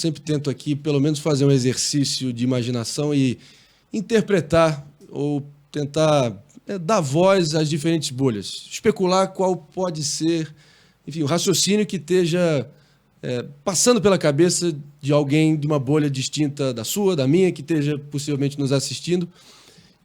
sempre tento aqui, pelo menos, fazer um exercício de imaginação e interpretar ou tentar dar voz às diferentes bolhas. Especular qual pode ser, enfim, o raciocínio que esteja passando pela cabeça de alguém de uma bolha distinta da sua, da minha, que esteja possivelmente nos assistindo.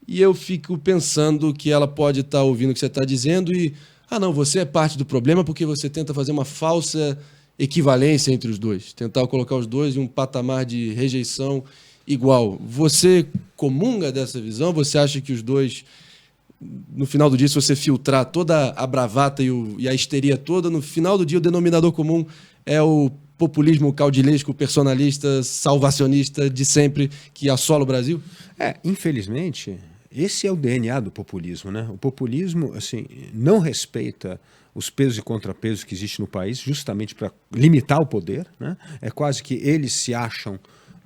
E eu fico pensando que ela pode estar ouvindo o que você está dizendo e, não, você é parte do problema porque você tenta fazer uma falsa equivalência entre os dois, tentar colocar os dois em um patamar de rejeição igual. Você comunga dessa visão? Você acha que os dois, no final do dia, se você filtrar toda a bravata e a histeria toda, no final do dia o denominador comum é o populismo caudilesco, personalista, salvacionista de sempre que assola o Brasil? Infelizmente, esse é o DNA do populismo, né? O populismo, assim, não respeita os pesos e contrapesos que existem no país, justamente para limitar o poder, né? É quase que eles se acham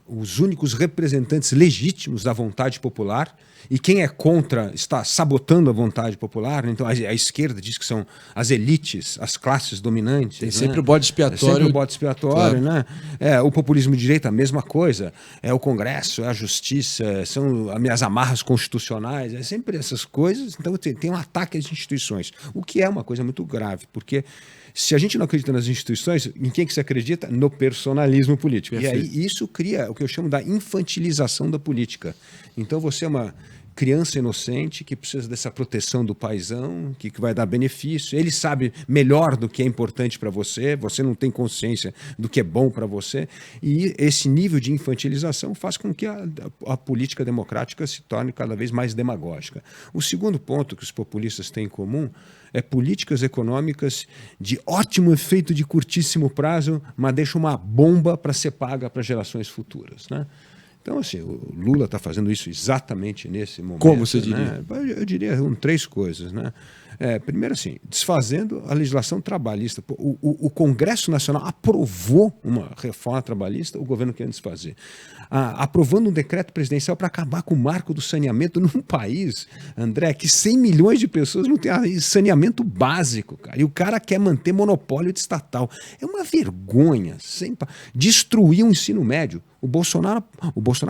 os únicos representantes legítimos da vontade popular, e quem é contra está sabotando a vontade popular. Então a esquerda diz que são as elites, as classes dominantes. Tem sempre o bode expiatório. Sempre o bode expiatório, claro. Né? O populismo de direita, a mesma coisa. É o Congresso, é a Justiça, são as minhas amarras constitucionais, é sempre essas coisas. Então tem um ataque às instituições, o que é uma coisa muito grave, porque se a gente não acredita nas instituições, em quem que se acredita? No personalismo político. Perfeito. E aí isso cria o que eu chamo da infantilização da política. Então você é uma criança inocente que precisa dessa proteção do paizão, que vai dar benefício. Ele sabe melhor do que é importante para você, você não tem consciência do que é bom para você. E esse nível de infantilização faz com que a política democrática se torne cada vez mais demagógica. O segundo ponto que os populistas têm em comum é políticas econômicas de ótimo efeito de curtíssimo prazo, mas deixa uma bomba para ser paga para gerações futuras, né? Então, assim, o Lula está fazendo isso exatamente nesse momento. Como você diria? Né? Eu diria três coisas, né? Primeiro, assim, desfazendo a legislação trabalhista. O Congresso Nacional aprovou uma reforma trabalhista, o governo quer desfazer. Aprovando um decreto presidencial para acabar com o marco do saneamento num país, André, que 100 milhões de pessoas não têm saneamento básico, cara. E o cara quer manter monopólio de estatal. É uma vergonha. Destruir o ensino médio. O Bolsonaro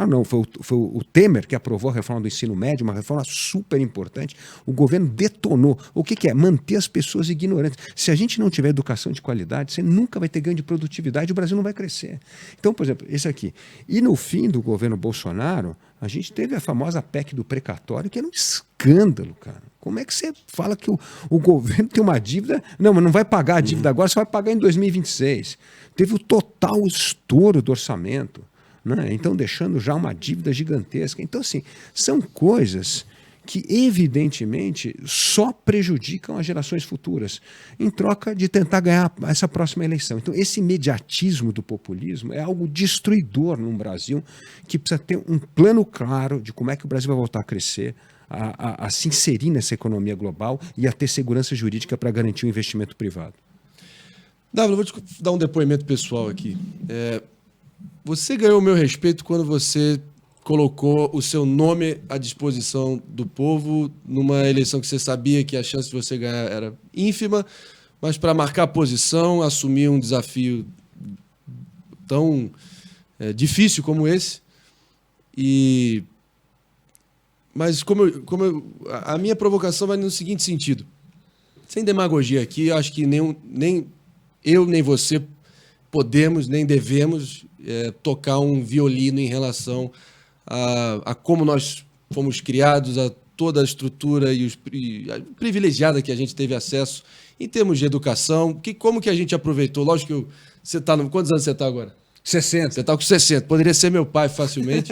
não, foi o Temer que aprovou a reforma do ensino médio, uma reforma super importante. O governo detonou. O que é? Manter as pessoas ignorantes. Se a gente não tiver educação de qualidade, você nunca vai ter ganho de produtividade, o Brasil não vai crescer. Então, por exemplo, esse aqui. E no fim do governo Bolsonaro, a gente teve a famosa PEC do precatório, que era um escândalo, cara. Como é que você fala que o governo tem uma dívida? Não, mas não vai pagar a dívida agora, você vai pagar em 2026. Teve o total estouro do orçamento, né? Então, deixando já uma dívida gigantesca. Então, assim, são coisas que, evidentemente, só prejudicam as gerações futuras, em troca de tentar ganhar essa próxima eleição. Então, esse imediatismo do populismo é algo destruidor num Brasil que precisa ter um plano claro de como é que o Brasil vai voltar a crescer, a se inserir nessa economia global e a ter segurança jurídica para garantir o investimento privado. Dávila, eu vou te dar um depoimento pessoal aqui. Você ganhou o meu respeito quando você colocou o seu nome à disposição do povo numa eleição que você sabia que a chance de você ganhar era ínfima, mas para marcar posição, assumir um desafio tão difícil como esse. Mas a minha provocação vai no seguinte sentido. Sem demagogia aqui, eu acho que nem eu nem você podemos, nem devemos tocar um violino em relação a como nós fomos criados, a toda a estrutura a privilegiada que a gente teve acesso em termos de educação. Como que a gente aproveitou? Lógico que você está... Quantos anos você está agora? 60. Você está com 60. Poderia ser meu pai facilmente.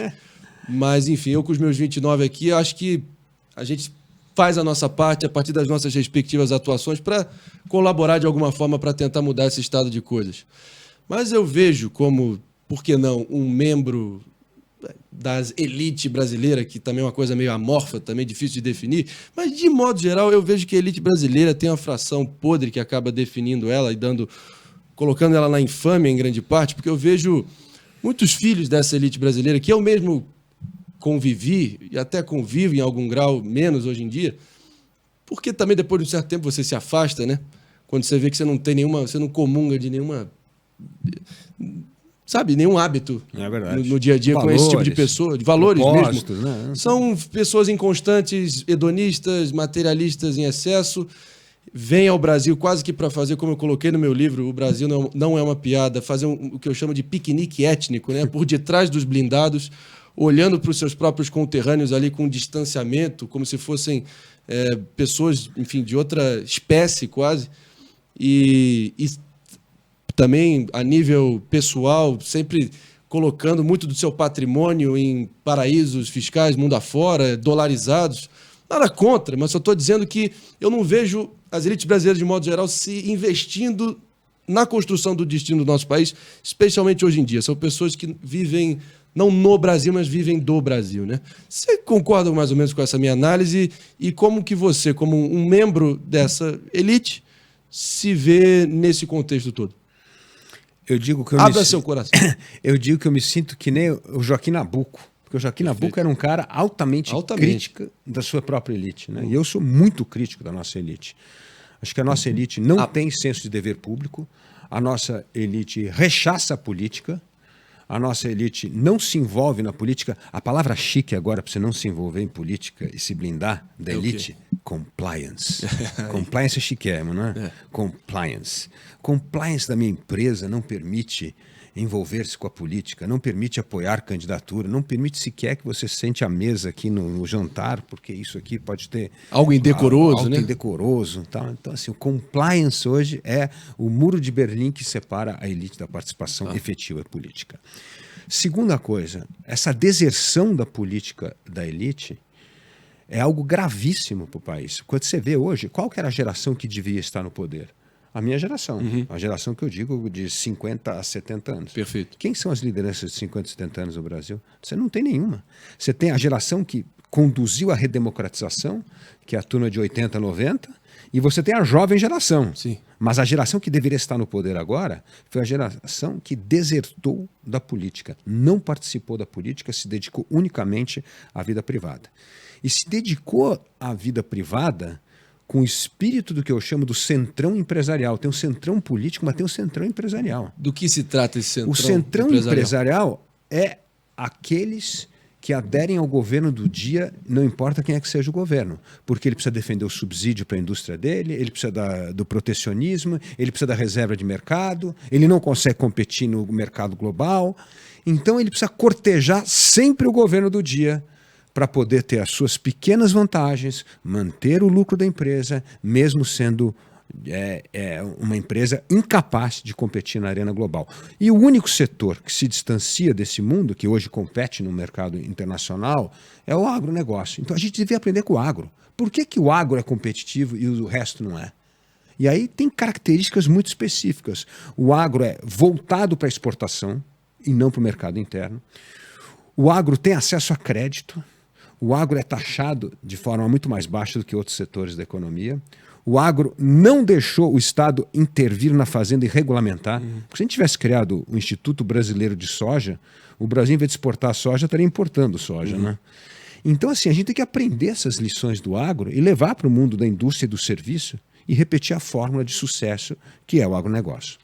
Mas, enfim, eu com os meus 29 aqui, eu acho que a gente faz a nossa parte a partir das nossas respectivas atuações para colaborar de alguma forma para tentar mudar esse estado de coisas. Mas eu vejo como, por que não, um membro das elite brasileira, que também é uma coisa meio amorfa, também difícil de definir, mas de modo geral eu vejo que a elite brasileira tem uma fração podre que acaba definindo ela e colocando ela na infâmia em grande parte, porque eu vejo muitos filhos dessa elite brasileira que eu mesmo convivi e até convivo em algum grau menos hoje em dia, porque também depois de um certo tempo você se afasta, né? Quando você vê que você não tem nenhuma, você não comunga de nenhuma, sabe, nenhum hábito no dia a dia valores, com esse tipo de pessoa, de valores mesmo. Né? São pessoas inconstantes, hedonistas, materialistas em excesso. Vêm ao Brasil quase que para fazer, como eu coloquei no meu livro, o Brasil não é uma piada, fazer o que eu chamo de piquenique étnico, né? Por detrás dos blindados, olhando para os seus próprios conterrâneos ali com distanciamento, como se fossem pessoas, enfim, de outra espécie quase. E também, a nível pessoal, sempre colocando muito do seu patrimônio em paraísos fiscais, mundo afora, dolarizados. Nada contra, mas só estou dizendo que eu não vejo as elites brasileiras, de modo geral, se investindo na construção do destino do nosso país, especialmente hoje em dia. São pessoas que vivem, não no Brasil, mas vivem do Brasil, né? Você concorda mais ou menos com essa minha análise? E como que você, como um membro dessa elite, se vê nesse contexto todo? Eu digo que Abra seu coração. Eu digo que eu me sinto que nem o Joaquim Nabuco. Porque o Joaquim Nabuco era um cara altamente crítico da sua própria elite. Né? E eu sou muito crítico da nossa elite. Acho que a nossa elite não tem senso de dever público, a nossa elite rechaça a política, a nossa elite não se envolve na política. A palavra chique agora, para você não se envolver em política e se blindar da elite, compliance. Compliance é chiquérrimo, não é? Compliance. Compliance da minha empresa não permite envolver-se com a política, não permite apoiar candidatura, não permite sequer que você sente à mesa aqui no jantar, porque isso aqui pode ter... Algo indecoroso, algo né? indecoroso. Tá? Então, assim, o compliance hoje é o muro de Berlim que separa a elite da participação efetiva política. Segunda coisa, essa deserção da política da elite é algo gravíssimo para o país. Quando você vê hoje, qual que era a geração que devia estar no poder? A minha geração, a geração que eu digo de 50 a 70 anos. Perfeito. Quem são as lideranças de 50 a 70 anos no Brasil? Você não tem nenhuma. Você tem a geração que conduziu a redemocratização, que é a turma de 80 a 90, e você tem a jovem geração. Sim. Mas a geração que deveria estar no poder agora foi a geração que desertou da política, não participou da política, se dedicou unicamente à vida privada. E se dedicou à vida privada com o espírito do que eu chamo do centrão empresarial. Tem um centrão político, mas tem um centrão empresarial. Do que se trata esse centrão empresarial? O centrão empresarial é aqueles que aderem ao governo do dia, não importa quem é que seja o governo, porque ele precisa defender o subsídio para a indústria dele, ele precisa do protecionismo, ele precisa da reserva de mercado, ele não consegue competir no mercado global, então ele precisa cortejar sempre o governo do dia, para poder ter as suas pequenas vantagens, manter o lucro da empresa, mesmo sendo uma empresa incapaz de competir na arena global. E o único setor que se distancia desse mundo, que hoje compete no mercado internacional, é o agronegócio. Então a gente devia aprender com o agro. Por que o agro é competitivo e o resto não é? E aí tem características muito específicas. O agro é voltado para a exportação e não para o mercado interno. O agro tem acesso a crédito. O agro é taxado de forma muito mais baixa do que outros setores da economia. O agro não deixou o Estado intervir na fazenda e regulamentar. Porque se a gente tivesse criado o Instituto Brasileiro de Soja, o Brasil, em vez de exportar soja, estaria importando soja. Né? Então, assim, a gente tem que aprender essas lições do agro e levar para o mundo da indústria e do serviço e repetir a fórmula de sucesso que é o agronegócio.